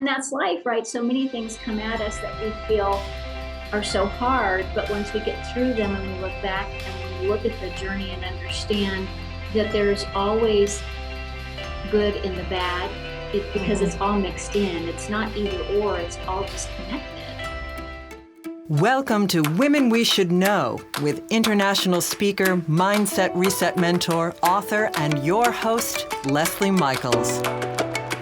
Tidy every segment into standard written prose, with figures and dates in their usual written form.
And that's life, right? So many things come at us that we feel are so hard, but once we get through them and we look back and we look at the journey and understand that there's always good in the bad, because it's all mixed in. It's not either or, it's all just connected. Welcome to Women We Should Know with international speaker, mindset reset mentor, author, and your host, Leslie Michaels.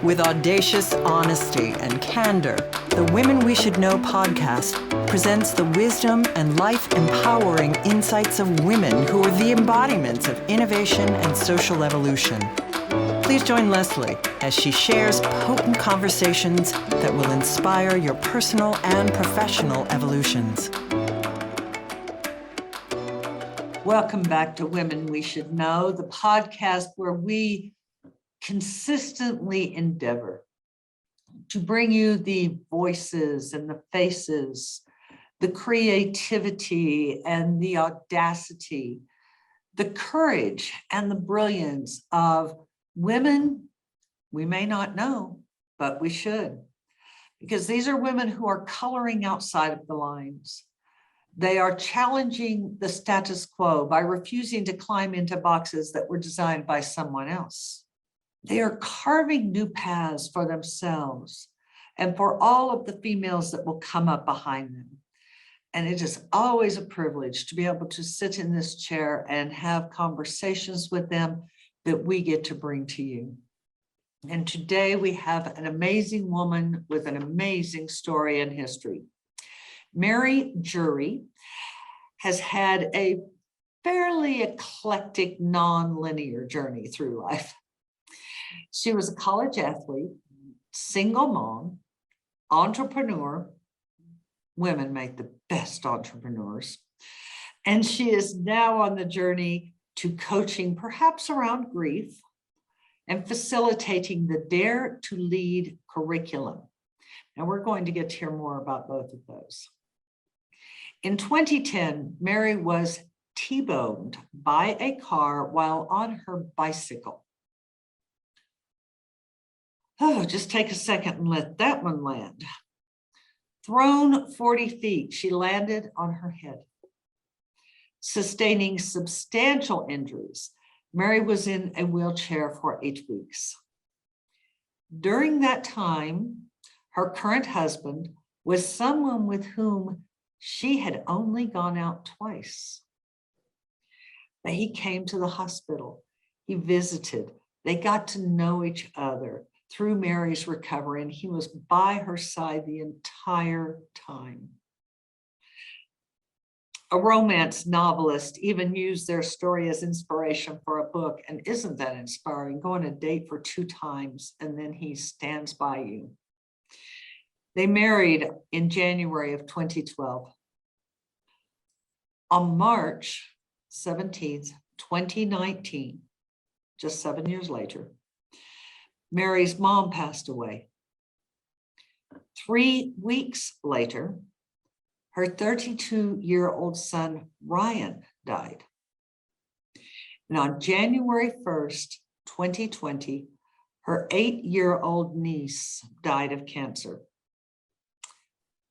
With audacious honesty and candor, the Women We Should Know podcast presents the wisdom and life-empowering insights of women who are the embodiments of innovation and social evolution. Please join Leslie as she shares potent conversations that will inspire your personal and professional evolutions. Welcome back to Women We Should Know, the podcast where we consistently endeavor to bring you the voices and the faces, the creativity and the audacity, the courage and the brilliance of women we may not know, but we should, because these are women who are coloring outside of the lines. They are challenging the status quo by refusing to climb into boxes that were designed by someone else. They are carving new paths for themselves and for all of the females that will come up behind them. And it is always a privilege to be able to sit in this chair and have conversations with them that we get to bring to you. And today we have an amazing woman with an amazing story and history. Mary Jury has had a fairly eclectic, non-linear journey through life. She was a college athlete, single mom, entrepreneur. Women make the best entrepreneurs. And she is now on the journey to coaching, perhaps around grief, and facilitating the Dare to Lead curriculum. And we're going to get to hear more about both of those. In 2010, Mary was T-boned by a car while on her bicycle. Oh, just take a second and let that one land. Thrown 40 feet, she landed on her head. Sustaining substantial injuries, Mary was in a wheelchair for 8 weeks. During that time, her current husband was someone with whom she had only gone out twice. But he came to the hospital, he visited, they got to know each other through Mary's recovery, and he was by her side the entire time. A romance novelist even used their story as inspiration for a book. And isn't that inspiring? Go on a date for 2 times and then he stands by you. They married in January of 2012. On March 17th, 2019, just 7 years later, Mary's mom passed away. 3 weeks later, her 32-year-old son, Ryan, died. And on January 1st, 2020, her 8-year-old niece died of cancer.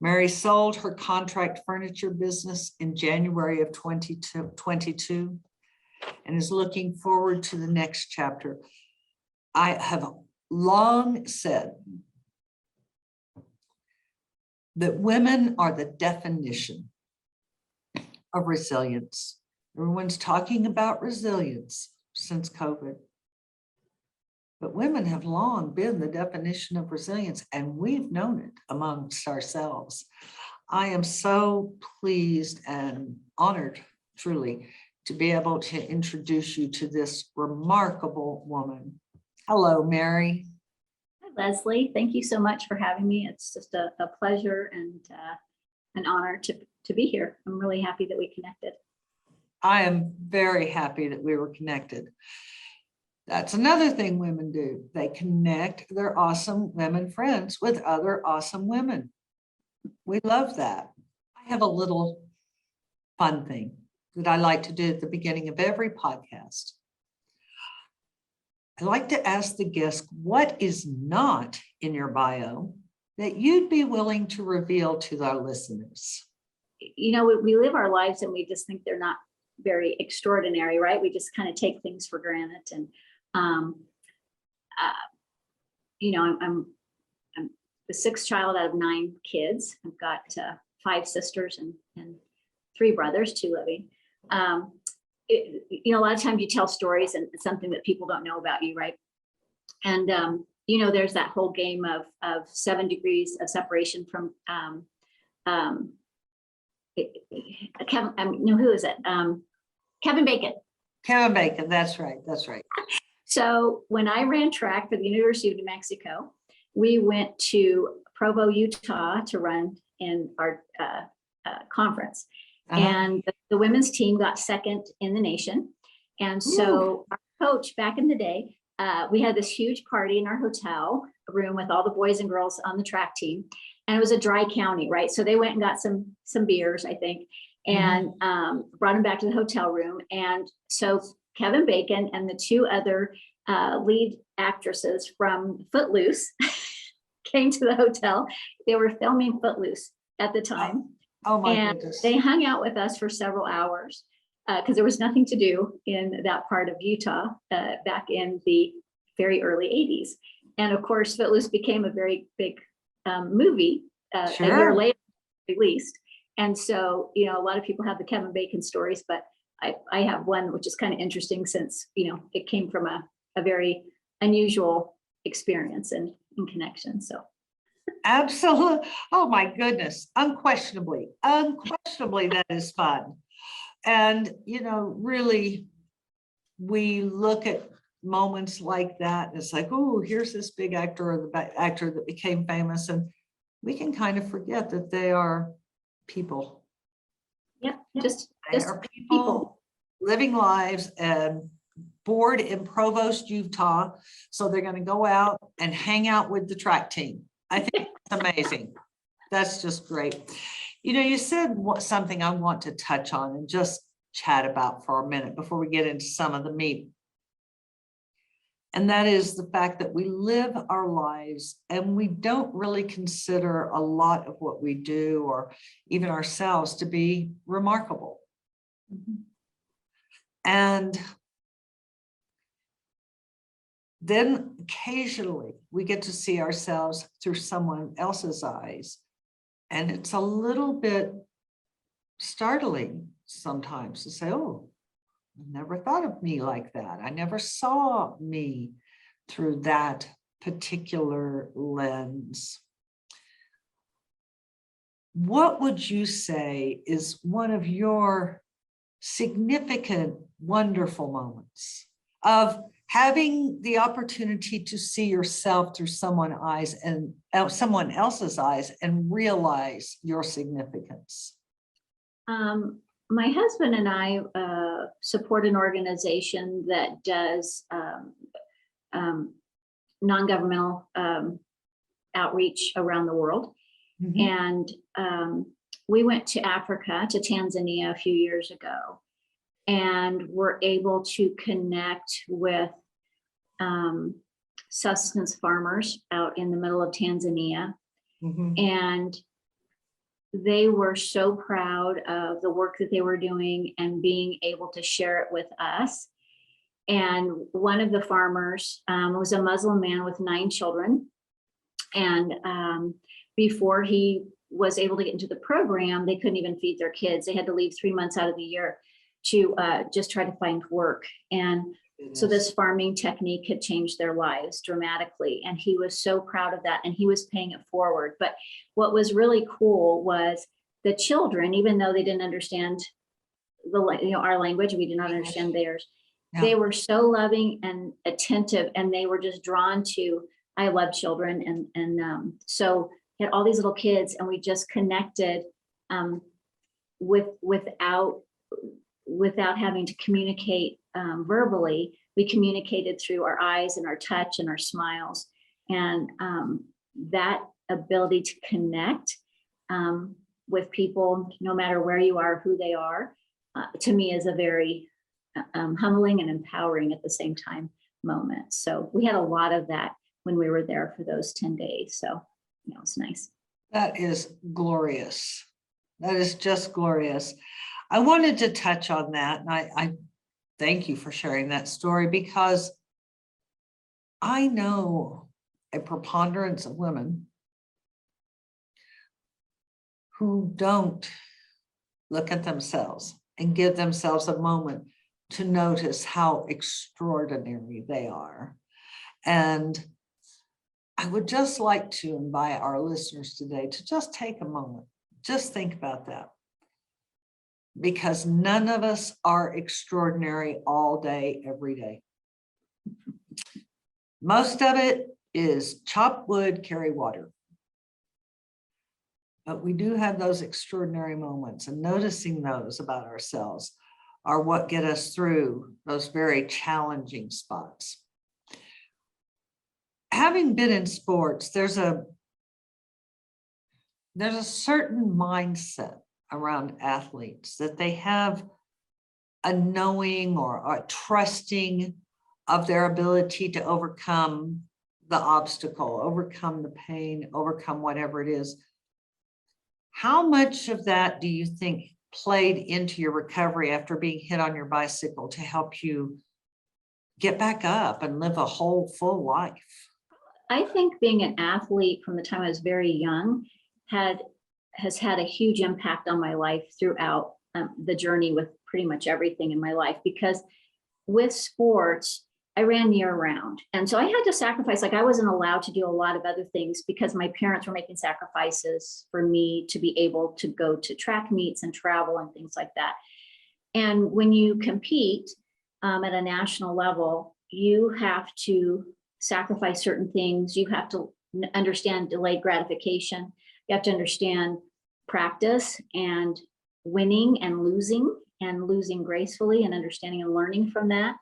Mary sold her contract furniture business in January of 2022 and is looking forward to the next chapter. I have long said that women are the definition of resilience. Everyone's talking about resilience since COVID. But women have long been the definition of resilience, and we've known it amongst ourselves. I am so pleased and honored, truly, to be able to introduce you to this remarkable woman. Hello, Mary. Leslie, thank you so much for having me. It's just a pleasure and an honor to be here. I'm really happy that we connected. I am very happy that we were connected. That's another thing women do. They connect their awesome women friends with other awesome women. We love that. I have a little fun thing that I like to do at the beginning of every podcast. I like to ask the guest, what is not in your bio that you'd be willing to reveal to our listeners? We live our lives and we just think they're not very extraordinary, right? We just kind of take things for granted. And, I'm the sixth child out of 9 kids. I've got 5 sisters and 3 brothers, 2 living. A lot of times you tell stories and it's something that people don't know about you, right? And, there's that whole game of 7 degrees of separation from Kevin, who is it? Kevin Bacon. Kevin Bacon, that's right, that's right. So when I ran track for the University of New Mexico, we went to Provo, Utah to run in our conference. And the women's team got second in the nation. And so our coach back in the day, we had this huge party in our hotel room with all the boys and girls on the track team. And it was a dry county, right? So they went and got some beers, I think, and brought them back to the hotel room. And so Kevin Bacon and the 2 other lead actresses from Footloose came to the hotel. They were filming Footloose at the time. Oh my and goodness. They hung out with us for several hours because there was nothing to do in that part of Utah back in the very early 80s. And of course, Footloose became a very big movie a year later released. And so, a lot of people have the Kevin Bacon stories, but I have one which is kind of interesting since, it came from a very unusual experience and connection. So. Absolutely. Oh my goodness. Unquestionably, that is fun. And, really, we look at moments like that. And it's like, oh, here's this big actor or the actor that became famous. And we can kind of forget that they are people. Yeah, They just are people living lives and bored in Provost, Utah. So they're going to go out and hang out with the track team. I think it's amazing. That's just great. You said something I want to touch on and just chat about for a minute before we get into some of the meat. And that is the fact that we live our lives and we don't really consider a lot of what we do or even ourselves to be remarkable. And then occasionally we get to see ourselves through someone else's eyes. And it's a little bit startling sometimes to say, oh, I never thought of me like that. I never saw me through that particular lens. What would you say is one of your significant, wonderful moments of having the opportunity to see yourself through someone else's eyes and realize your significance? My husband and I support an organization that does non-governmental outreach around the world. And we went to Africa, to Tanzania a few years ago, and were able to connect with sustenance farmers out in the middle of Tanzania. And they were so proud of the work that they were doing and being able to share it with us. And one of the farmers was a Muslim man with 9 children. And before he was able to get into the program, they couldn't even feed their kids. They had to leave 3 months out of the year to just try to find work. And so this farming technique had changed their lives dramatically. And he was so proud of that. And he was paying it forward. But what was really cool was the children, even though they didn't understand our language, we did not understand theirs. Yeah. They were so loving and attentive, and they were just drawn to, I love children. And so he had all these little kids, and we just connected without having to communicate verbally. We communicated through our eyes and our touch and our smiles. And that ability to connect with people, no matter where you are, who they are, to me is a very humbling and empowering at the same time moment. So we had a lot of that when we were there for those 10 days. So it's nice. That is glorious. That is just glorious. I wanted to touch on that, and I thank you for sharing that story, because I know a preponderance of women who don't look at themselves and give themselves a moment to notice how extraordinary they are. And I would just like to invite our listeners today to just take a moment, just think about that. Because none of us are extraordinary all day, every day. Most of it is chop wood, carry water. But we do have those extraordinary moments, and noticing those about ourselves are what get us through those very challenging spots. Having been in sports, there's a certain mindset around athletes that they have a knowing or a trusting of their ability to overcome the obstacle, overcome the pain, overcome whatever it is. How much of that do you think played into your recovery after being hit on your bicycle to help you get back up and live a whole, full life? I think being an athlete from the time I was very young has had a huge impact on my life throughout the journey with pretty much everything in my life, because with sports, I ran year round. And so I had to sacrifice, like I wasn't allowed to do a lot of other things because my parents were making sacrifices for me to be able to go to track meets and travel and things like that. And when you compete at a national level, you have to sacrifice certain things. You have to understand delayed gratification. You have to understand practice and winning and losing gracefully, and understanding and learning from that.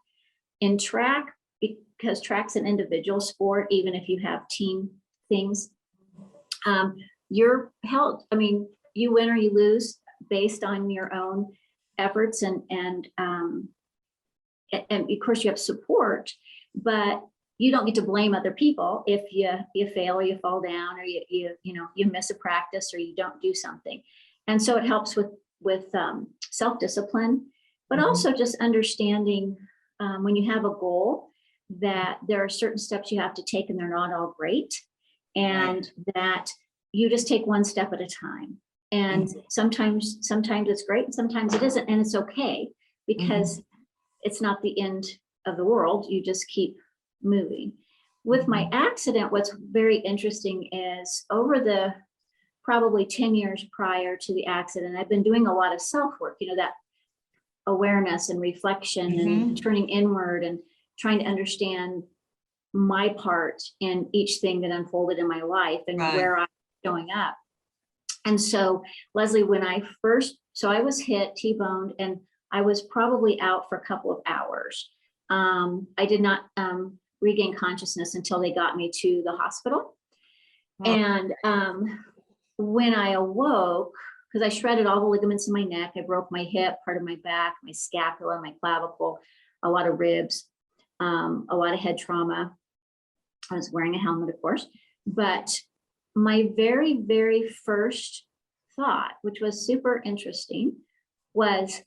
In track, because track's an individual sport, even if you have team things, you're held. I mean, you win or you lose based on your own efforts, and of course you have support, but you don't get to blame other people if you fail or you fall down or you miss a practice or you don't do something. And so it helps with self-discipline, but also just understanding when you have a goal that there are certain steps you have to take and they're not all great, and that you just take one step at a time. And sometimes it's great and sometimes it isn't, and it's okay, because it's not the end of the world. You just keep moving. With my accident, what's very interesting is over the probably 10 years prior to the accident, I've been doing a lot of self-work, that awareness and reflection and turning inward and trying to understand my part in each thing that unfolded in my life and where I'm showing up. And so, Leslie, I was hit, T-boned, and I was probably out for a couple of hours. I did not regain consciousness until they got me to the hospital. And when I awoke, because I shredded all the ligaments in my neck, I broke my hip, part of my back, my scapula, my clavicle, a lot of ribs, a lot of head trauma. I was wearing a helmet, of course, but my very, very first thought, which was super interesting, was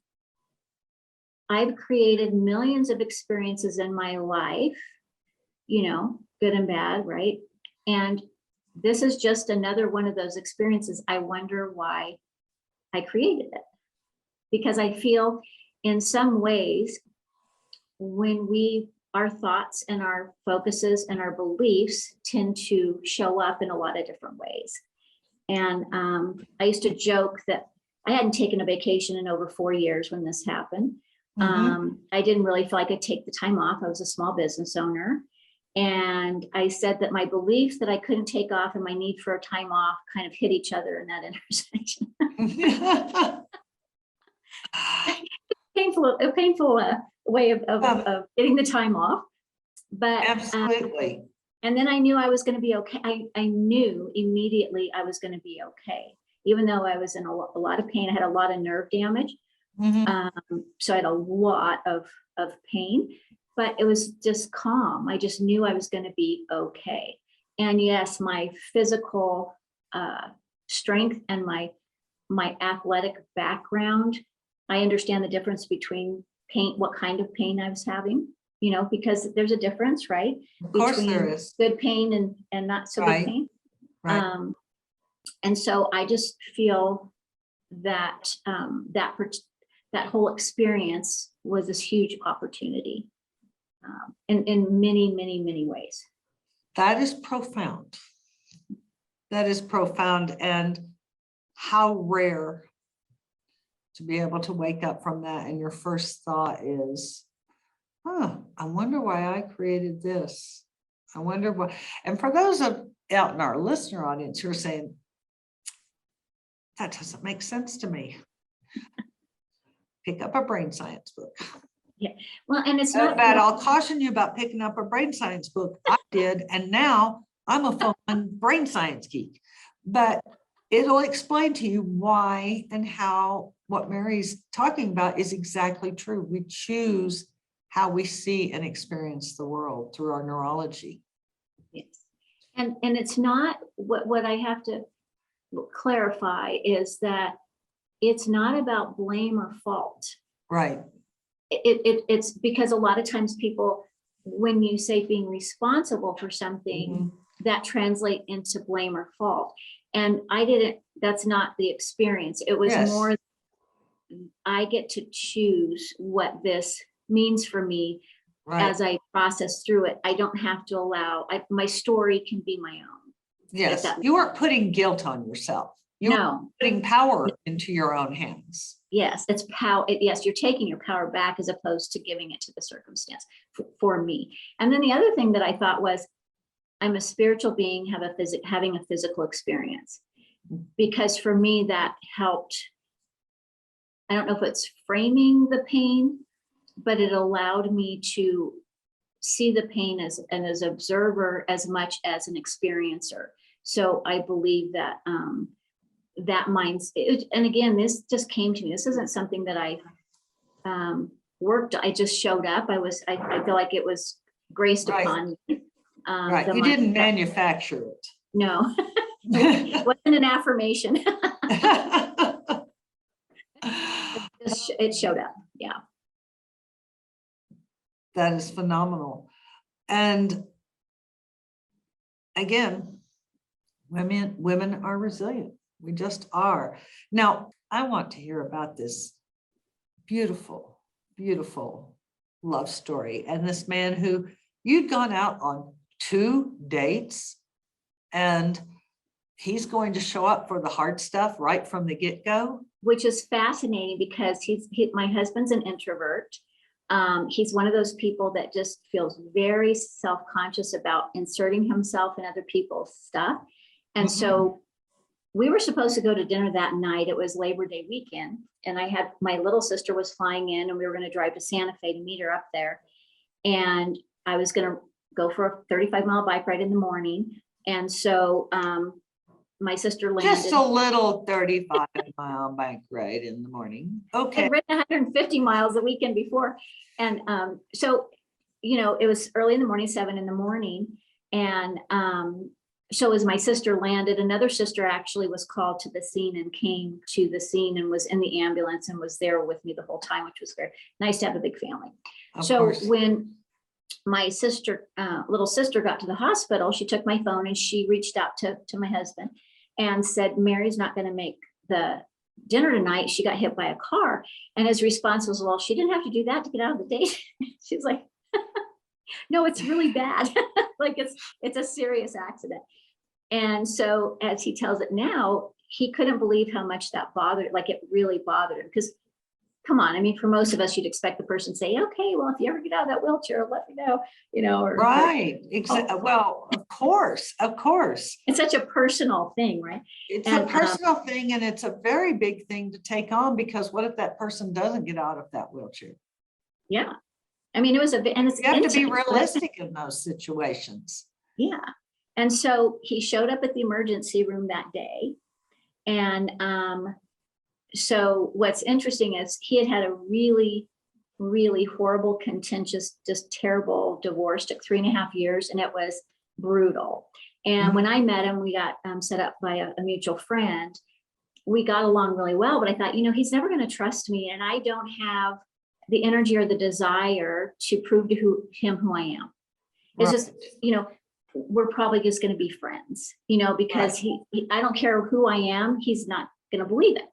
I've created millions of experiences in my life, good and bad, right? And this is just another one of those experiences. I wonder why I created it. Because I feel in some ways, when our thoughts and our focuses and our beliefs tend to show up in a lot of different ways. And I used to joke that I hadn't taken a vacation in over 4 years when this happened. I didn't really feel like I could take the time off. I was a small business owner. And I said that my belief that I couldn't take off and my need for a time off kind of hit each other in that intersection. A painful way of getting the time off. But absolutely. And then I knew I was going to be okay. I knew immediately I was going to be okay, even though I was in a lot of pain. I had a lot of nerve damage. So I had a lot of pain, but it was just calm. I just knew I was going to be okay. And yes, my physical strength and my athletic background, I understand the difference between pain, what kind of pain I was having, because there's a difference, right? Of course Between there is. good pain and not so Right. good pain. Right. And so I just feel that that whole experience was this huge opportunity in many, many, many ways. That is profound. That is profound. And how rare to be able to wake up from that. And your first thought is, I wonder why I created this. I wonder what, and for those out in our listener audience who are saying, that doesn't make sense to me. Pick up a brain science book. Yeah. Well, and it's not bad. I'll caution you about picking up a brain science book. I did, and now I'm a full-on brain science geek. But it'll explain to you why and how what Mary's talking about is exactly true. We choose how we see and experience the world through our neurology. Yes. And it's not what I have to clarify is that it's not about blame or fault. Right. It's because a lot of times people, when you say being responsible for something, that translate into blame or fault. And that's not the experience. It was more, I get to choose what this means for me as I process through it. I don't have to allow, my story can be my own. Yes, you aren't putting guilt on yourself. You're putting power into your own hands. Yes, it's power. Yes, you're taking your power back as opposed to giving it to the circumstance for me. And then the other thing that I thought was, I'm a spiritual being, having a physical experience, because for me that helped. I don't know if it's framing the pain, but it allowed me to see the pain as an observer as much as an experiencer. So I believe that that mindset, and again, this just came to me. This isn't something that I worked. I just showed up. I feel like it was graced upon me. Right. You didn't manufacture it. No, it wasn't an affirmation. It showed up. Yeah. That is phenomenal. And again, women are resilient. We just are. Now, I want to hear about this beautiful, beautiful love story. And this man who you'd gone out on 2 dates, and he's going to show up for the hard stuff right from the get-go. Which is fascinating because my husband's an introvert. He's one of those people that just feels very self-conscious about inserting himself in other people's stuff. And so we were supposed to go to dinner that night. It was Labor Day weekend. And my little sister was flying in, and we were going to drive to Santa Fe to meet her up there. And I was going to go for a 35-mile bike ride in the morning. And so my sister landed. Just a little 35-mile bike ride in the morning. Okay. I'd ridden 150 miles the weekend before. And so, it was early in the morning, 7 in the morning. And so as my sister landed, another sister actually was called to the scene and came to the scene and was in the ambulance and was there with me the whole time, which was very nice to have a big family. So when my sister, little sister got to the hospital, she took my phone and she reached out to my husband and said, Mary's not going to make the dinner tonight. She got hit by a car. And his response was, well, she didn't have to do that to get out of the date. She's like, no, it's really bad. Like it's a serious accident. And so as he tells it now, he couldn't believe how much that bothered, like it really bothered him. Because come on, I mean, for most of us, you'd expect the person to say, okay, well, if you ever get out of that wheelchair, let me know, right. Exactly. Well, of course. It's such a personal thing, right? It's a personal thing, and it's a very big thing to take on, because what if that person doesn't get out of that wheelchair? Yeah. I mean, you have to be realistic in those situations. Yeah. And so he showed up at the emergency room that day. And so what's interesting is he had a really, really horrible, contentious, just terrible divorce, took 3.5 years, and it was brutal. And when I met him, we got set up by a mutual friend. We got along really well, but I thought, he's never going to trust me, and I don't have the energy or the desire to prove to him who I am. It's just, we're probably just going to be friends, because I don't care who I am. He's not going to believe it,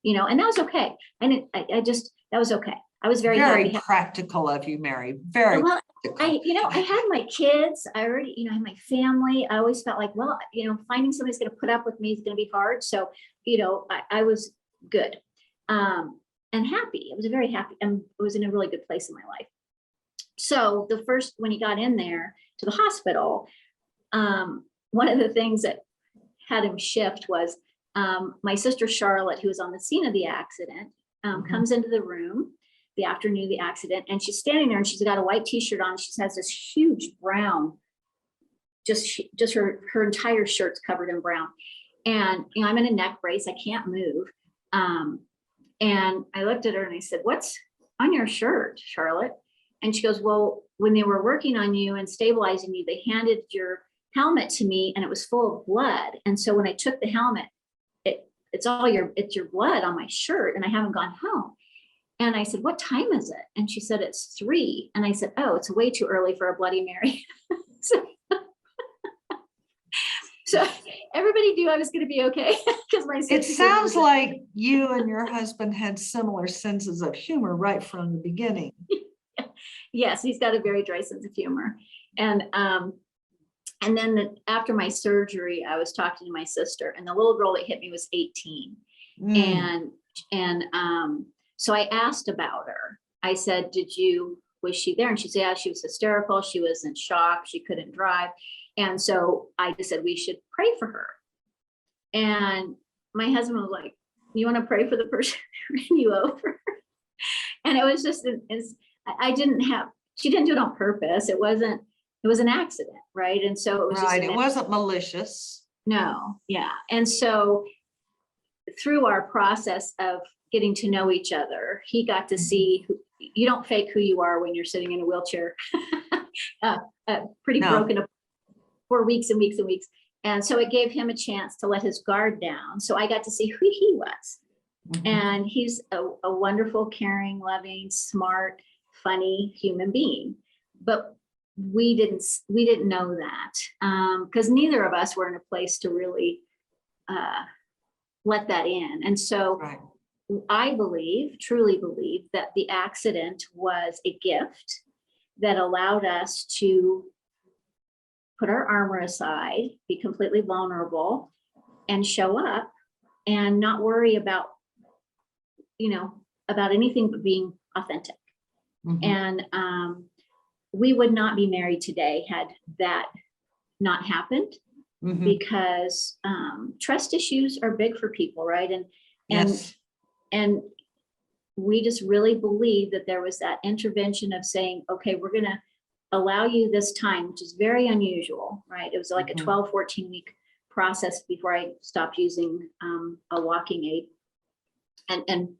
and that was okay. And that was okay. I was very happy. Practical of you, Mary. Very well. practical. I had my kids. I already, I had my family. I always felt like, well, finding somebody's going to put up with me is going to be hard. So, I was good and happy. I was very happy and was in a really good place in my life. So when he got in there to the hospital, one of the things that had him shift was my sister Charlotte, who was on the scene of the accident, comes into the room the afternoon of the accident, and she's standing there and she's got a white t-shirt on. She has this huge brown, just her entire shirt's covered in brown. And I'm in a neck brace, I can't move. And I looked at her and I said, "What's on your shirt, Charlotte?" And she goes, "Well, when they were working on you and stabilizing you, they handed your helmet to me and it was full of blood. And so when I took the helmet, it's your blood on my shirt and I haven't gone home." And I said, "What time is it?" And she said, "It's 3." And I said, "Oh, it's way too early for a Bloody Mary." So everybody knew I was going to be okay. Because it sounds like you and your husband had similar senses of humor right from the beginning. Yes, he's got a very dry sense of humor. And then after my surgery, I was talking to my sister, and the little girl that hit me was 18. And so I asked about her. I said, was she there? And she said, yeah, she was hysterical. She was in shock. She couldn't drive. And so I just said, we should pray for her. And my husband was like, "You want to pray for the person who ran you over?" And it was just, she didn't do it on purpose. It was an accident. Right. And so it was it wasn't malicious. No. Yeah. And so through our process of getting to know each other, he got to see you don't fake who you are when you're sitting in a wheelchair, pretty broken up for weeks and weeks and weeks. And so it gave him a chance to let his guard down. So I got to see who he was. And he's a wonderful, caring, loving, smart, funny human being. But we didn't know that because neither of us were in a place to really let that in. And so I truly believe that the accident was a gift that allowed us to put our armor aside, be completely vulnerable, and show up and not worry about anything but being authentic. And we would not be married today had that not happened, because trust issues are big for people, right? And we just really believe that there was that intervention of saying, okay, we're going to allow you this time, which is very unusual, right? It was like a 12, 14-week process before I stopped using a walking aid, and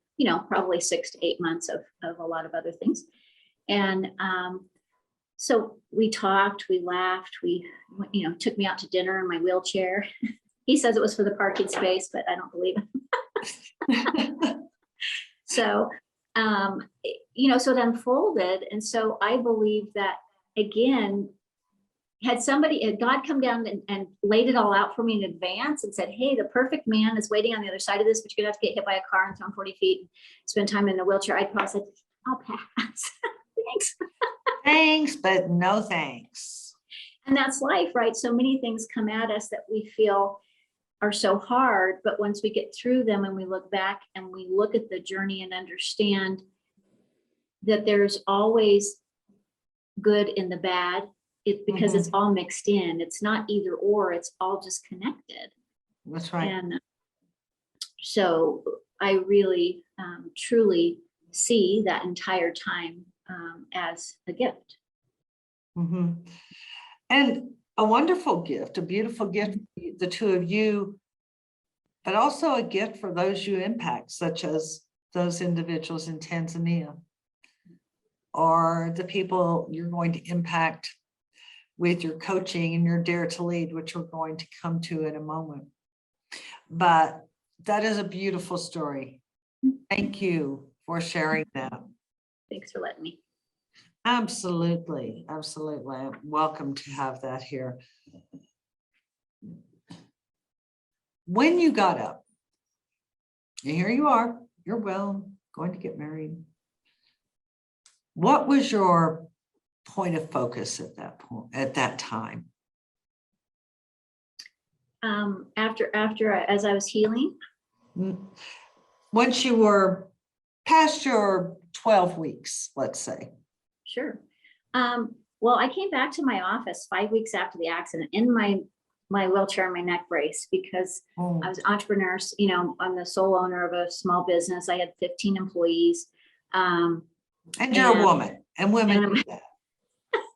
probably 6 to 8 months of a lot of other things. And so we talked, we laughed, we took me out to dinner in my wheelchair. He says it was for the parking space, but I don't believe him. So so it unfolded. And so I believe that, again, had God come down and laid it all out for me in advance and said, hey, the perfect man is waiting on the other side of this, but you're gonna have to get hit by a car and thrown 40 feet and spend time in a wheelchair, I'd probably say, I'll pass. Thanks. Thanks, but no thanks. And that's life, right? So many things come at us that we feel are so hard, but once we get through them and we look back and we look at the journey and understand that there's always good in the bad, it's because it's all mixed in. It's not either or, it's all just connected. That's right. And so I really truly see that entire time as a gift. And a wonderful gift, a beautiful gift, the two of you, but also a gift for those you impact, such as those individuals in Tanzania, or the people you're going to impact with your coaching and your Dare to Lead, which we're going to come to in a moment. But that is a beautiful story. Thank you for sharing that. Thanks for letting me. Absolutely. Absolutely. I'm welcome to have that here. When you got up, and here you are, you're well, going to get married. What was your point of focus at that point, at that time? As I was healing. Once you were past your 12 weeks, let's say. Sure. Well, I came back to my office 5 weeks after the accident in my wheelchair and my neck brace because I was an entrepreneur. You know, I'm the sole owner of a small business. I had 15 employees. And you're a woman, and women do that.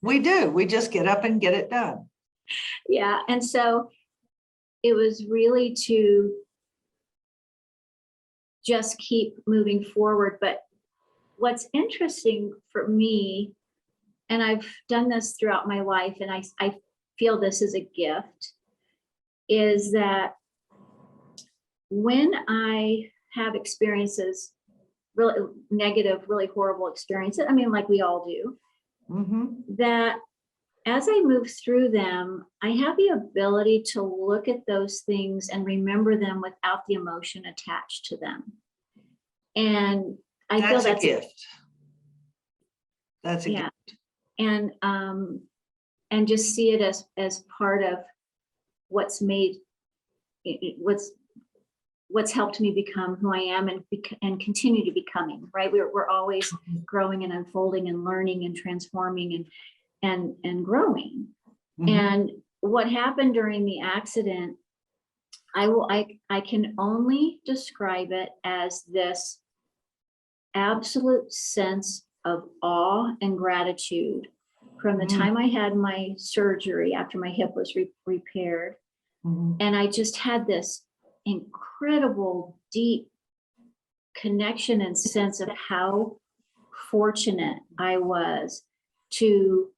We do. We just get up and get it done. Yeah. And so it was really to just keep moving forward. But what's interesting for me, and I've done this throughout my life, and I feel this is a gift, is that when I have experiences, really negative, really horrible experiences, I mean, like we all do, that as I move through them, I have the ability to look at those things and remember them without the emotion attached to them. And I feel that's a gift. That's a gift. And just see it as part of what's made what's helped me become who I am and continue to becoming, right? We're always growing and unfolding and learning and transforming and growing. And what happened during the accident, I can only describe it as this absolute sense of awe and gratitude from the time I had my surgery after my hip was repaired. And I just had this incredible, deep connection and sense of how fortunate I was to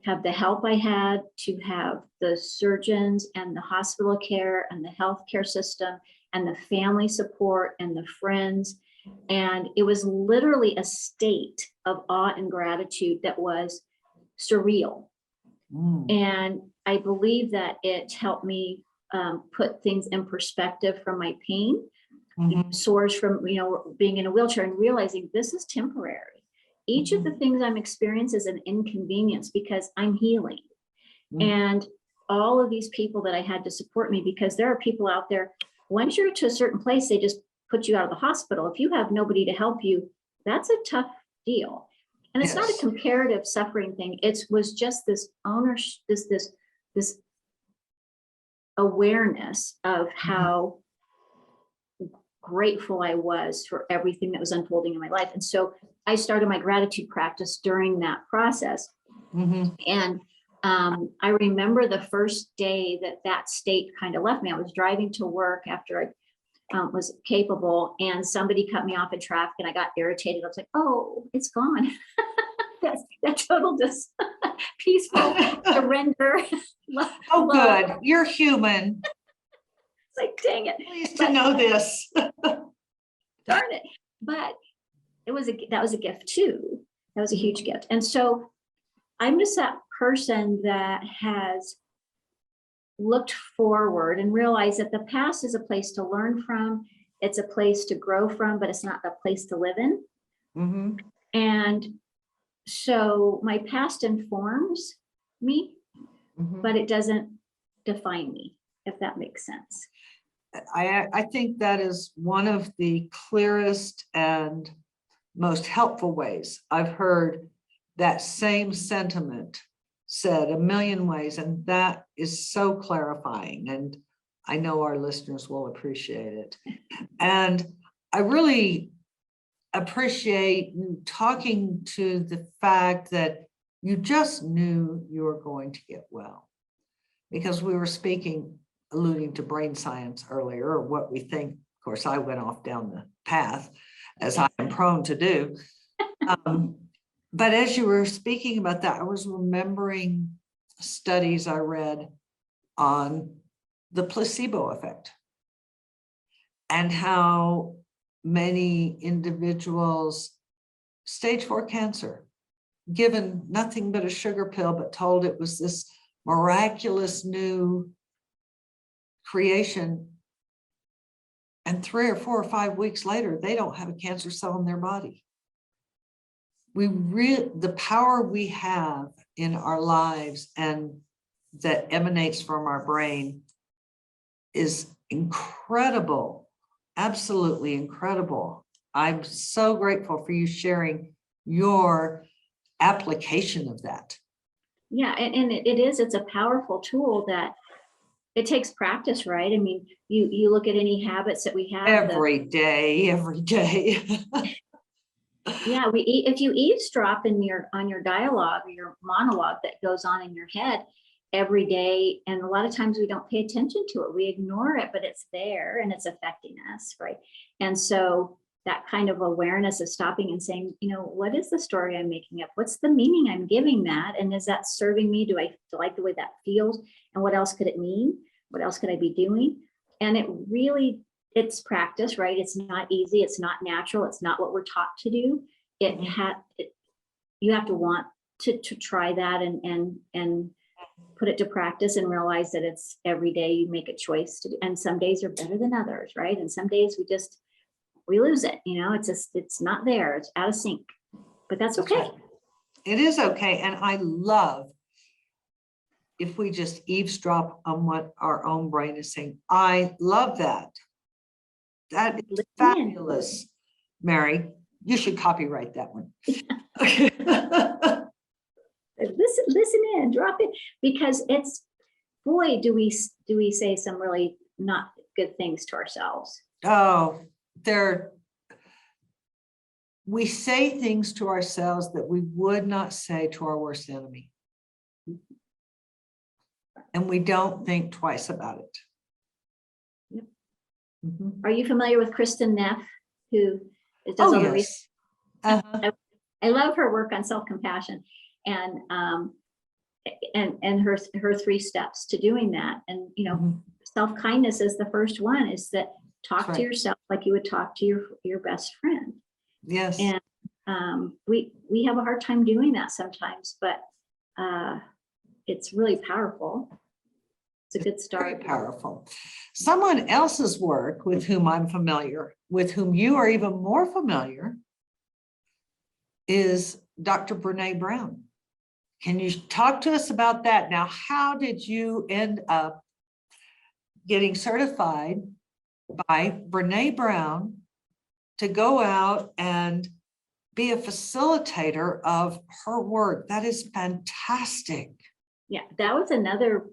have the help I had, to have the surgeons and the hospital care and the healthcare system and the family support and the friends. And it was literally a state of awe and gratitude that was surreal. And I believe that it helped me put things in perspective from my pain, source from, being in a wheelchair and realizing this is temporary. Each of the things I'm experiencing is an inconvenience because I'm healing. And all of these people that I had to support me, because there are people out there, once you're to a certain place, they just put you out of the hospital. If you have nobody to help you, that's a tough deal. And it's not a comparative suffering thing. It was just this ownership, this awareness of how grateful I was for everything that was unfolding in my life. And so I started my gratitude practice during that process. And I remember the first day that state kind of left me. I was driving to work after I was capable, and somebody cut me off in traffic and I got irritated. I was like, oh, it's gone. that total just peaceful surrender. Oh, good. You're human. It's like, dang it. Pleased to know this. Darn it. But that was a gift too. That was a huge gift. And so I'm just that person that has looked forward and realized that the past is a place to learn from. It's a place to grow from, but it's not a place to live in. And so my past informs me, but it doesn't define me, if that makes sense. I think that is one of the clearest and most helpful ways I've heard that same sentiment said a million ways, and that is so clarifying, and I know our listeners will appreciate it. And I really appreciate you talking to the fact that you just knew you were going to get well, because we were alluding to brain science earlier, or what we think. Of course, I went off down the path, as I am prone to do. But as you were speaking about that, I was remembering studies I read on the placebo effect and how many individuals, stage 4 cancer, given nothing but a sugar pill, but told it was this miraculous new creation. And 3 or 4 or 5 weeks later, they don't have a cancer cell in their body. The power we have in our lives and that emanates from our brain is incredible, absolutely incredible. I'm so grateful for you sharing your application of that. Yeah, and it's a powerful tool that it takes practice, right? I mean, you look at any habits that we have. Every day. Yeah, if you eavesdrop on your dialogue or your monologue that goes on in your head every day, and a lot of times we don't pay attention to it. We ignore it, but it's there and it's affecting us, right? And so that kind of awareness of stopping and saying, what is the story I'm making up? What's the meaning I'm giving that? And is that serving me? Do I like the way that feels? And what else could it mean? What else could I be doing? And it's practice, right? It's not easy. It's not natural. It's not what we're taught to do. You have to want to try that and put it to practice and realize that it's every day you make a choice to do. And some days are better than others, right? And some days we lose it. It's not there. It's out of sync, but that's okay. Right. It is okay. And I love if we just eavesdrop on what our own brain is saying. I love that. That is fabulous, Mary. You should copyright that one. Okay. Listen in, drop it, because boy, do we say some really not good things to ourselves. Oh, we say things to ourselves that we would not say to our worst enemy. And we don't think twice about it. Yep. Mm-hmm. Are you familiar with Kristen Neff, who does all the research? Uh-huh. I love her work on self-compassion and her 3 steps to doing that. And self-kindness is the first one, is that talk to yourself like you would talk to your best friend. Yes. And we have a hard time doing that sometimes, but it's really powerful. It's a good start. Very powerful. Someone else's work with whom I'm familiar, with whom you are even more familiar, is Dr. Brene Brown. Can you talk to us about that? Now, how did you end up getting certified by Brene Brown to go out and be a facilitator of her work? That is fantastic. Yeah, that was another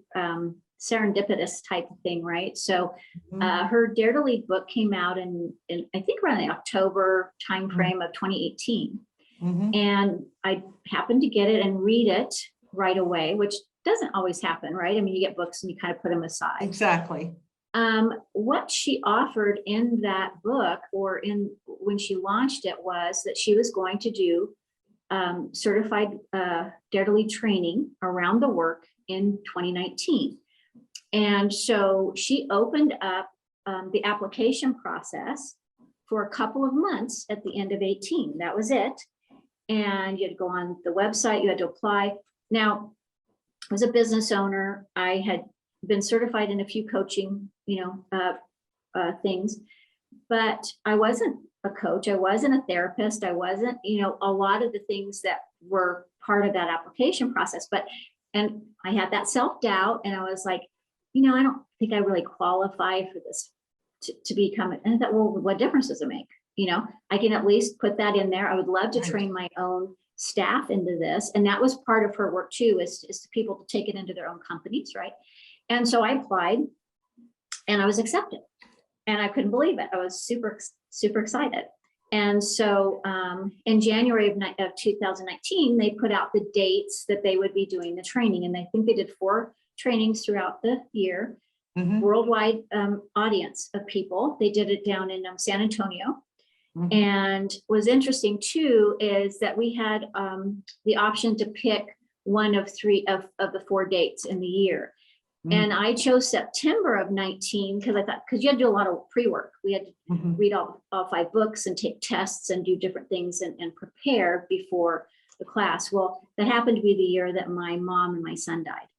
serendipitous type of thing, right? So her Dare to Lead book came out in I think around the October timeframe of 2018. And I happened to get it and read it right away, which doesn't always happen, right? I mean, you get books and you kind of put them aside. Exactly. What she offered in that book, or when she launched it, was that she was going to do certified Dare to Lead training around the work in 2019. And so she opened up the application process for a couple of months at the end of 18. That was it. And you had to go on the website, you had to apply. Now, as a business owner, I had been certified in a few coaching, things, but I wasn't a coach. I wasn't a therapist. I wasn't, a lot of the things that were part of that application process. And I had that self-doubt, and I was like, I don't think I really qualify for this to become it. And I thought, well, what difference does it make? I can at least put that in there. I would love to train my own staff into this. And that was part of her work too, is to people to take it into their own companies, right? And so I applied and I was accepted, and I couldn't believe it. I was super, super excited. And so in January of 2019, they put out the dates that they would be doing the training. And I think they did 4 trainings throughout the year, worldwide audience of people. They did it down in San Antonio. And what was interesting too is that we had the option to pick one of three of the 4 dates in the year. And I chose September of 19 because I thought, because you had to do a lot of pre-work. We had to read all 5 books and take tests and do different things and prepare before the class. Well, that happened to be the year that my mom and my son died.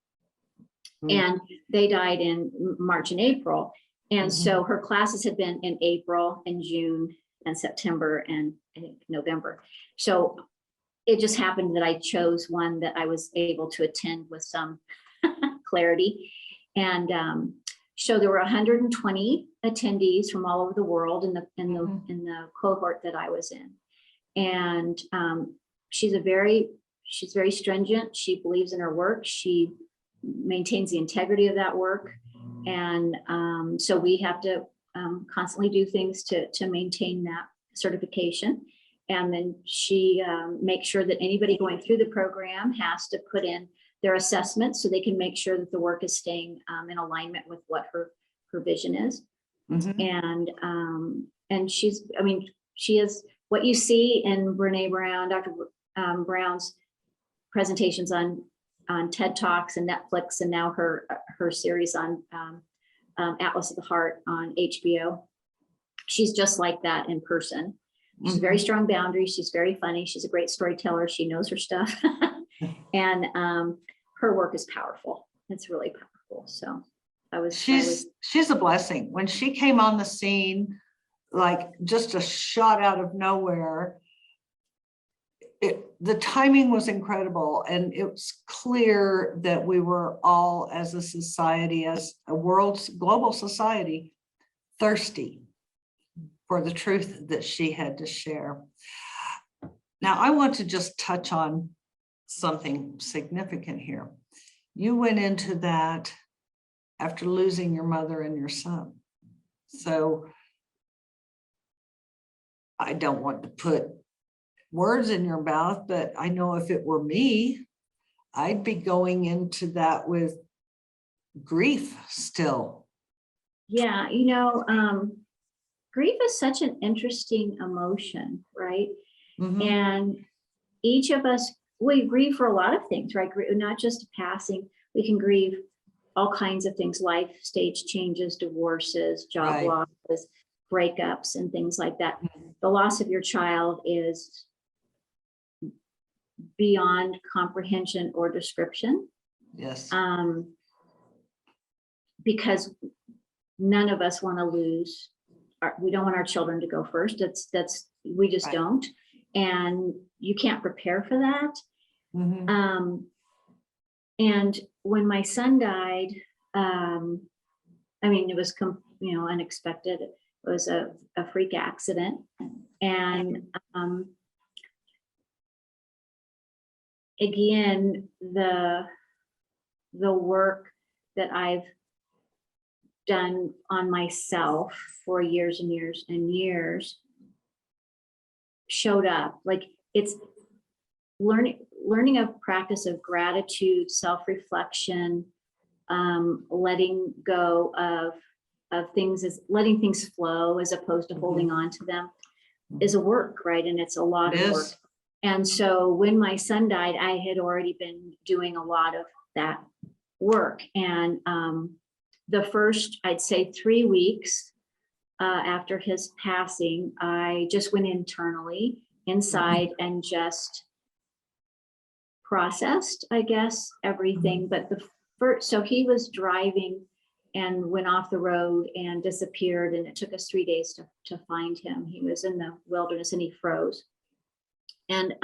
And they died in March and April. And so her classes had been in April and June and September and I think November. So it just happened that I chose one that I was able to attend with some clarity. And so there were 120 attendees from all over the world in the cohort that I was in. And she's very stringent. She believes in her work. She maintains the integrity of that work. And so we have to constantly do things to maintain that certification. And then she makes sure that anybody going through the program has to put in their assessments so they can make sure that the work is staying in alignment with what her vision is. And she's, I mean, she is what you see in Brene Brown, Dr. Brown's presentations on TED Talks and Netflix, and now her series on Atlas of the Heart on HBO. She's just like that in person. She's very strong boundaries. She's very funny. She's a great storyteller. She knows her stuff. And her work is powerful. It's really powerful. So she's a blessing. When she came on the scene, like just a shot out of nowhere, the timing was incredible. And it was clear that we were all, as a society, as a global society, thirsty for the truth that she had to share. Now, I want to just touch on something significant here. You went into that after losing your mother and your son. So I don't want to put words in your mouth, but I know if it were me, I'd be going into that with grief still. Yeah, grief is such an interesting emotion, right? And each of us, we grieve for a lot of things, right? Not just passing. We can grieve all kinds of things, life stage changes, divorces, job losses, breakups, and things like that. The loss of your child is beyond comprehension or description. Yes. Because none of us want to lose. We don't want our children to go first. We just don't. And you can't prepare for that. And when my son died, I mean, it was, unexpected. It was a freak accident. And again, the work that I've done on myself for years and years and years showed up. Like, it's learning a practice of gratitude, self-reflection, letting go of things, letting things flow as opposed to holding on to them is a work, right? And it's a lot of work. And so when my son died, I had already been doing a lot of that work. And the first, I'd say 3 weeks after his passing, I just went internally inside and just processed, I guess, everything. But so he was driving and went off the road and disappeared. And it took us 3 days to find him. He was in the wilderness and he froze. And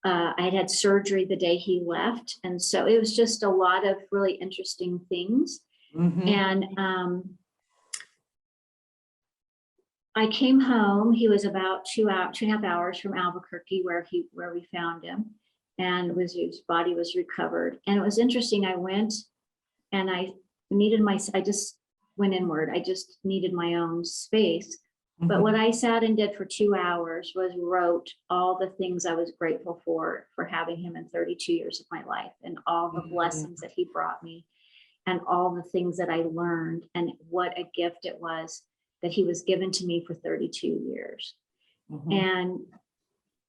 I had surgery the day he left. And so it was just a lot of really interesting things. And I came home. He was about 2.5 hours from Albuquerque, where we found him, and his body was recovered. And it was interesting. I went and I just went inward. I just needed my own space. But what I sat and did for 2 hours was wrote all the things I was grateful for having him in 32 years of my life, and all the blessings that he brought me, and all the things that I learned, and what a gift it was that he was given to me for 32 years. And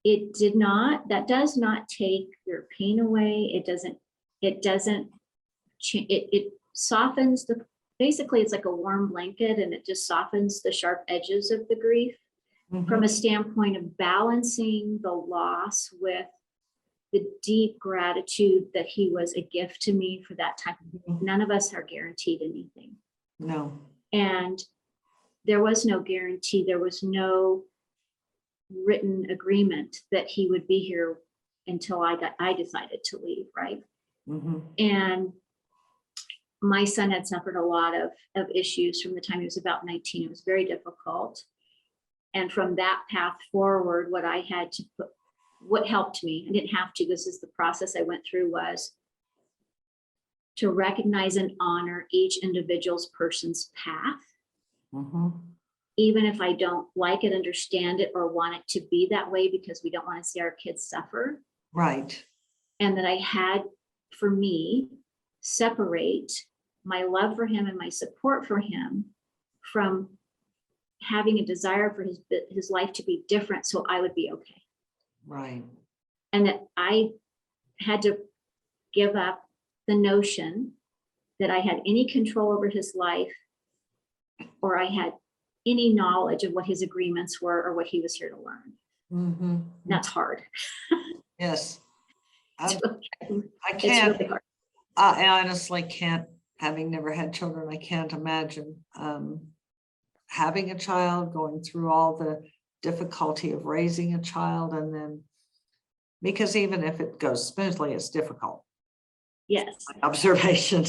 it did not, that does not take your pain away. It softens basically it's like a warm blanket, and it just softens the sharp edges of the grief from a standpoint of balancing the loss with the deep gratitude that he was a gift to me for that time. None of us are guaranteed anything. No. And there was no guarantee. There was no written agreement that he would be here until I decided to leave, right? And my son had suffered a lot of issues from the time he was about 19. It was very difficult. And from that path forward, what helped me, I didn't have to, this is the process I went through, was to recognize and honor each individual's person's path. Even if I don't like it, understand it, or want it to be that way, because we don't want to see our kids suffer. Right. And that I had, for me, separate my love for him and my support for him from having a desire for his life to be different so I would be okay. Right. And that I had to give up the notion that I had any control over his life, or I had any knowledge of what his agreements were or what he was here to learn. That's hard. Yes. I It's can't, really hard. I honestly can't, having never had children, I can't imagine having a child, going through all the difficulty of raising a child, and then, because even if it goes smoothly, it's difficult. Yes. Observation.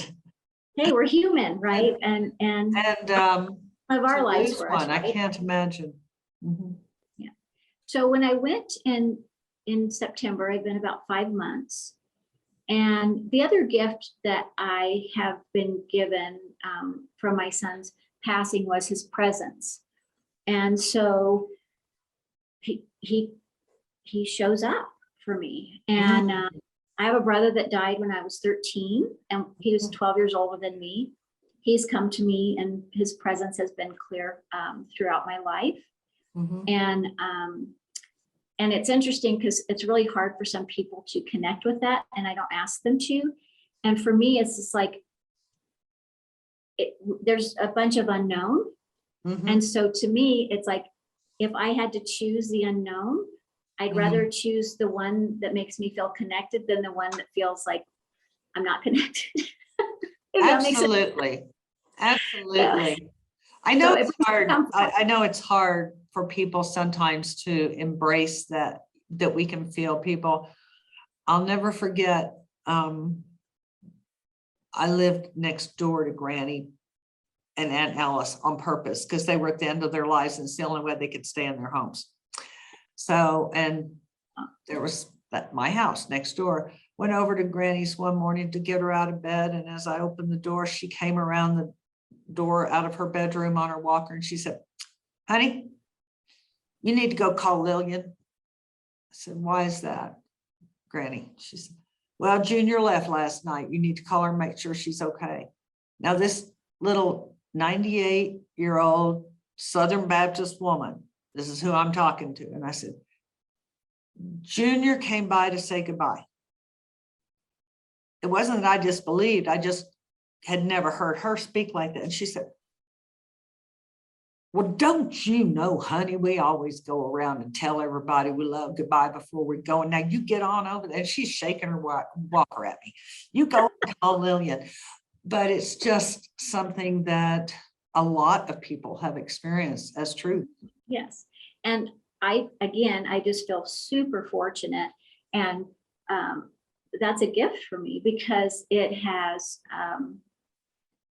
Hey, we're human, right? And of our lives for us, I right? can't imagine. Yeah. So when I went in September, I've been about 5 months. And the other gift that I have been given from my son's passing was his presence. And so he shows up for me. And I have a brother that died when I was 13, and he was 12 years older than me. He's come to me, and his presence has been clear throughout my life. And it's interesting because it's really hard for some people to connect with that, and I don't ask them to. And for me, it's just like, there's a bunch of unknown. And so to me, it's like, if I had to choose the unknown, I'd rather choose the one that makes me feel connected than the one that feels like I'm not connected. Absolutely. Absolutely. Yeah. I know it's hard. I know it's hard for people sometimes to embrace that we can feel people. I'll never forget, I lived next door to Granny and Aunt Alice on purpose, because they were at the end of their lives and it's the only way they could stay in their homes. So, and there was my house next door. Went over to Granny's one morning to get her out of bed, and as I opened the door, she came around the door out of her bedroom on her walker, and she said, "Honey, you need to go call Lillian." I said, "Why is that, Granny?" She said, "Well, Junior left last night. You need to call her and make sure she's okay." Now, this little 98-year-old Southern Baptist woman, this is who I'm talking to. And I said, "Junior came by to say goodbye." It wasn't that I disbelieved, I just had never heard her speak like that. And she said, "Well, don't you know, honey, we always go around and tell everybody we love goodbye before we go. And now you get on over there." And she's shaking her walker at me. "You go and call Lillian." But it's just something that a lot of people have experienced as truth. Yes. And I just feel super fortunate. And that's a gift for me, because it has,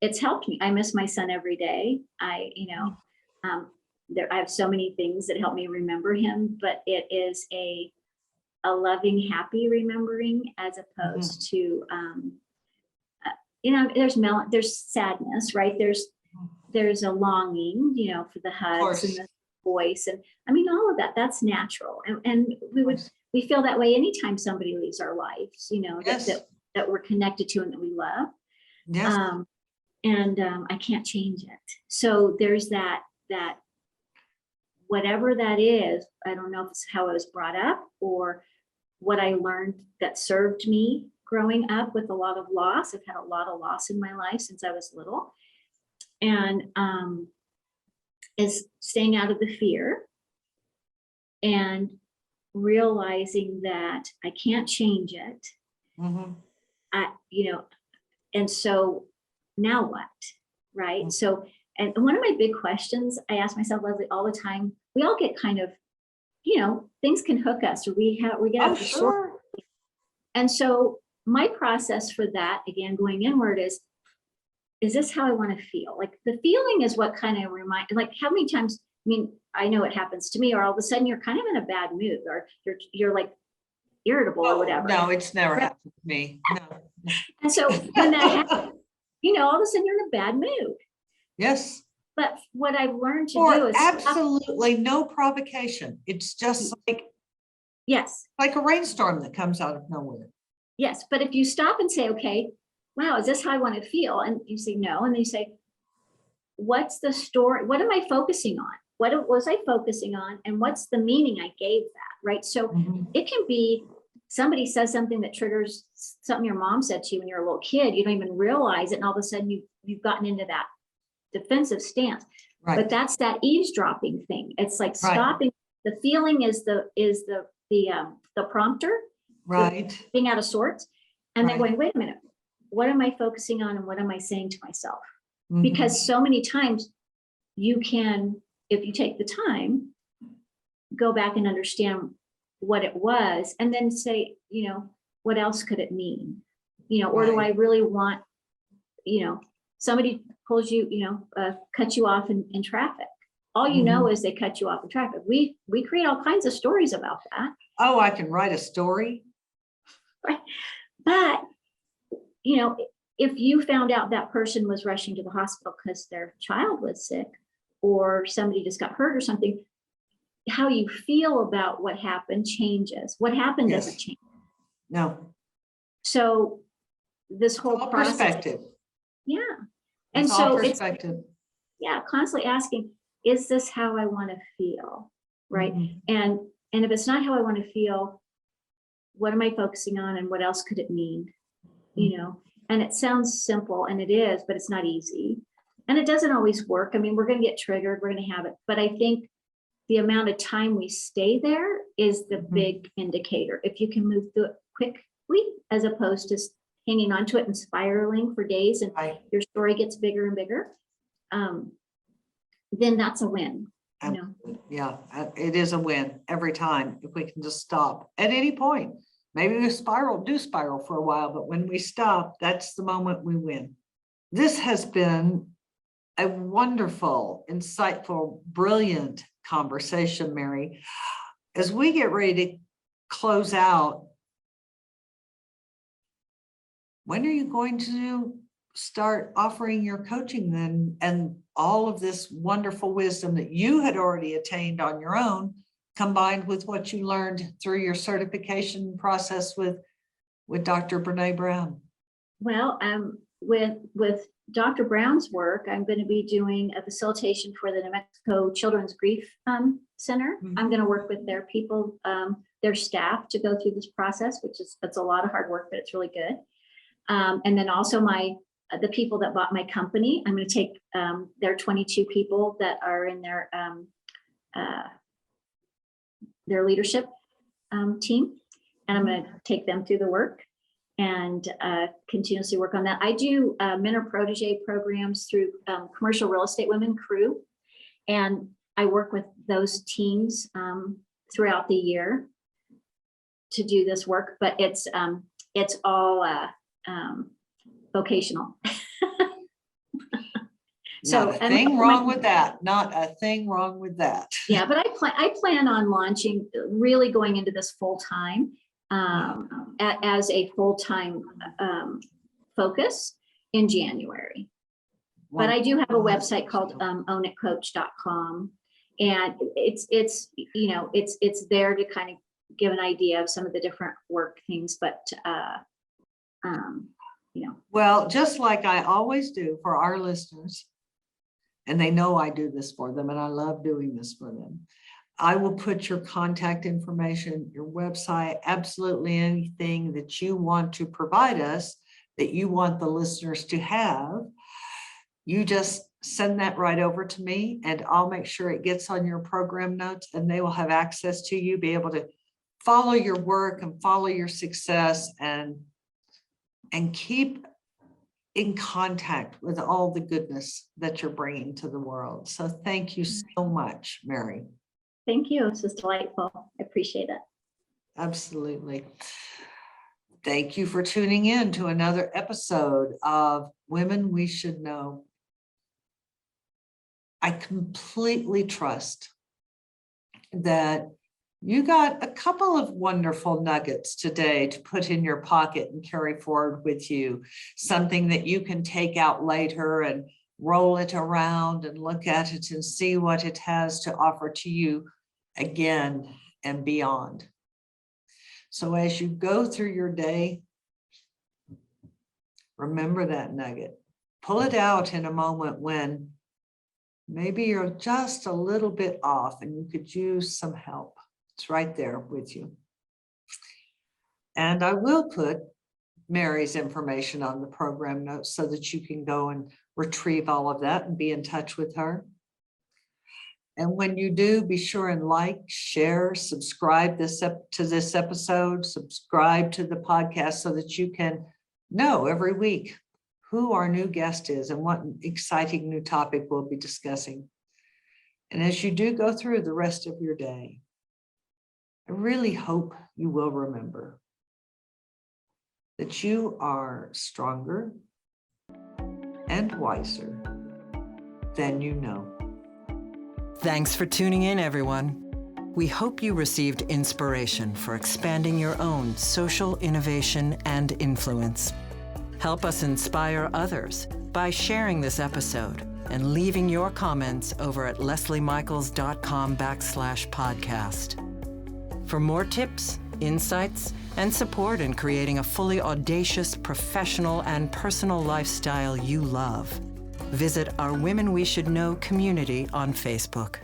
it's helped me. I miss my son every day. I have so many things that help me remember him, but it is a loving, happy remembering, as opposed to, there's sadness, right? There's a longing, for the hugs and the voice. And I mean, all of that, that's natural. And we feel that way anytime somebody leaves our lives, Yes. that we're connected to and that we love. Yes. I can't change it. So there's that whatever that is, I don't know if it's how I was brought up or what I learned that served me growing up with a lot of loss. I've had a lot of loss in my life since I was little. And is staying out of the fear and realizing that I can't change it. Mhm. And so now what? Right. Mhm. So, and one of my big questions I ask myself, Leslie, all the time, we all get kind of, things can hook us or we get Oh, up the sort. sure. And so my process for that, again, going inward is this how I want to feel? Like the feeling is what kind of like how many times, I mean, I know it happens to me, or all of a sudden you're kind of in a bad mood or you're like irritable or Oh, whatever. no, it's never happened to me. No. And so when that happens, all of a sudden you're in a bad mood. Yes. But what I've learned to do For is stop. absolutely no provocation. It's just Yes, like a rainstorm that comes out of nowhere. yes. But if you stop and say, okay, wow, is this how I want to feel? And you say no, and then you say, what's the story? What am I focusing on? What was I focusing on? And what's the meaning I gave that? Right. So Mhm. it can be somebody says something that triggers something your mom said to you when you're a little kid. You don't even realize it. And all of a sudden you've gotten into that defensive stance. Right. But that's that eavesdropping thing. It's like Right. stopping. The feeling is the prompter, Right. being out of sorts, and then Right. going, wait a minute, what am I focusing on and what am I saying to myself? Mhm. Because so many times you can, if you take the time, go back and understand what it was and then say, what else could it mean? Or do I Right. really want, somebody pulls you, cuts you off in traffic. All you know Mhm. is they cut you off in traffic. We create all kinds of stories about that. Oh, I can write a story. Right. But, if you found out that person was rushing to the hospital because their child was sick or somebody just got hurt or something, how you feel about what happened changes. What happened Yes. doesn't change. No. So this It's whole all process, perspective. yeah. And It's all so it's, perspective. yeah, constantly asking, is this how I want to feel? Right. Mhm. And if it's not how I want to feel, what am I focusing on and what else could it mean? And it sounds simple and it is, but it's not easy. And it doesn't always work. I mean, we're going to get triggered, we're going to have it. But I think the amount of time we stay there is the Mhm. big indicator. If you can move through it quickly, as opposed to hanging on to it and spiraling for days and Right. your story gets bigger and bigger, then that's a win. Yeah, it is a win every time if we can just stop at any point. Maybe we do spiral for a while, but when we stop, that's the moment we win. This has been a wonderful, insightful, brilliant conversation, Mary. As we get ready to close out, when are you going to start offering your coaching then, and all of this wonderful wisdom that you had already attained on your own, combined with what you learned through your certification process with Dr. Brene Brown? Well, with Dr. Brown's work, I'm going to be doing a facilitation for the New Mexico Children's Grief Center. I'm going to work with their people, their staff, to go through this process, it's a lot of hard work, but it's really good. And then also the people that bought my company, I'm going to take their 22 people that are in their leadership team, and I'm going to take them through the work and continuously work on that. I do mentor protege programs through Commercial Real Estate Women Crew, and I work with those teams throughout the year to do this work, but it's all vocational. Not a thing wrong with that. Not a thing wrong with that. Yeah, but I plan on launching, really going into this full time as a full time focus in January. But I do have a website called ownitcoach.com, and it's there to kind of give an idea of some of the different work things, but Well, just like I always do for our listeners, And they know I do this for them, and I love doing this for them. I will put your contact information, your website, absolutely anything that you want to provide us, that you want the listeners to have. You just send that right over to me, and I'll make sure it gets on your program notes, and they will have access to you, be able to follow your work and follow your success, and keep in contact with all the goodness that you're bringing to the world. So thank you so much, Mary. Thank you. This was delightful. I appreciate it. Absolutely. Thank you for tuning in to another episode of Women We Should Know. I completely trust that you got a couple of wonderful nuggets today to put in your pocket and carry forward with you, something that you can take out later and roll it around and look at it and see what it has to offer to you again and beyond. So as you go through your day, remember that nugget. Pull it out in a moment when maybe you're just a little bit off and you could use some help. It's right there with you. And I will put Mary's information on the program notes so that you can go and retrieve all of that and be in touch with her. And when you do, be sure and like, share, subscribe to this episode, subscribe to the podcast so that you can know every week who our new guest is and what exciting new topic we'll be discussing. And as you do go through the rest of your day, I really hope you will remember that you are stronger and wiser than you know. Thanks for tuning in, everyone. We hope you received inspiration for expanding your own social innovation and influence. Help us inspire others by sharing this episode and leaving your comments over at lesliemichaels.com/podcast. For more tips, insights, and support in creating a fully audacious, professional, and personal lifestyle you love, visit our Women We Should Know community on Facebook.